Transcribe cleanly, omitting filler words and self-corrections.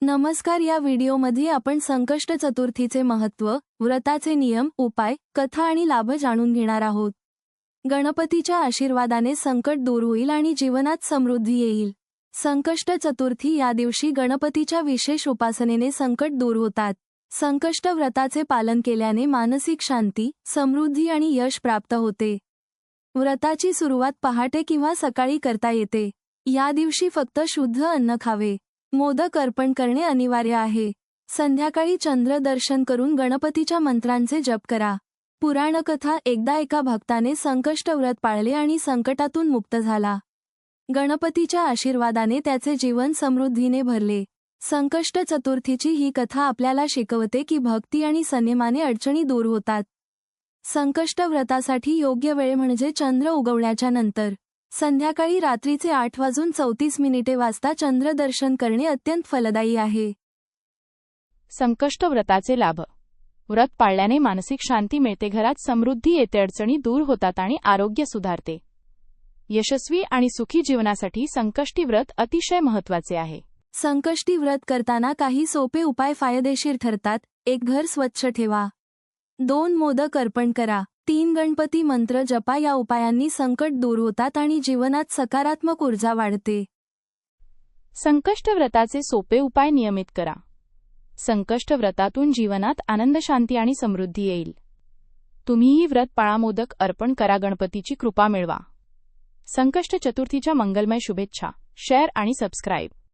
नमस्कार. या व्हिडिओमध्ये आपण संकष्ट चतुर्थीचे महत्त्व, व्रताचे नियम, उपाय, कथा आणि लाभ जाणून घेणार आहोत. गणपतीच्या आशीर्वादाने संकट दूर होईल आणि जीवनात समृद्धी येईल. संकष्ट चतुर्थी या दिवशी गणपतीच्या विशेष उपासनेने संकट दूर होतात. संकष्ट व्रताचे पालन केल्याने मानसिक शांती, समृद्धी आणि यश प्राप्त होते. व्रताची सुरुवात पहाटे किंवा सकाळी करता येते. या दिवशी फक्त शुद्ध अन्न खावे. मोदक अर्पण करणे अनिवार्य आहे. संध्याकाळी चंद्र दर्शन करून गणपतीच्या मंत्रांचे जप करा. पुराणकथा. एकदा एका भक्ताने संकष्ट व्रत पाळले आणि संकटातून मुक्त झाला. गणपतीच्या आशीर्वादाने त्याचे जीवन समृद्धीने भरले. संकष्ट चतुर्थीची ही कथा आपल्याला शिकवते की भक्ती आणि संयमाने अडचणी दूर होतात. संकष्ट व्रतासाठी योग्य वेळ म्हणजे चंद्र उगवण्याच्या नंतर. संध्याकाळी रात्रीचे 8:34 वाजता चंद्र दर्शन करणे अत्यंत फलदायी आहे. संकष्ट व्रताचे लाभ. व्रत पाळल्याने मानसिक शांती मिळते, घरात समृद्धी येते, अडचणी दूर होतात आणि आरोग्य सुधारते. यशस्वी आणि सुखी जीवनासाठी संकष्टी व्रत अतिशय महत्त्वाचे आहे. संकष्टी व्रत करताना काही सोपे उपाय फायदेशीर ठरतात. 1. घर स्वच्छ ठेवा. 2. मोदक अर्पण करा. 3. गणपती मंत्र जपा. या उपायांनी संकट दूर होतात आणि जीवनात सकारात्मक ऊर्जा वाढते. संकष्ट व्रताचे सोपे उपाय नियमित करा. संकष्ट व्रतातून जीवनात आनंद, शांती आणि समृद्धी येईल. तुम्हीही व्रत पाळा, मोदक अर्पण करा, गणपतीची कृपा मिळवा. संकष्ट चतुर्थीच्या मंगलमय शुभेच्छा. शेअर आणि सबस्क्राईब.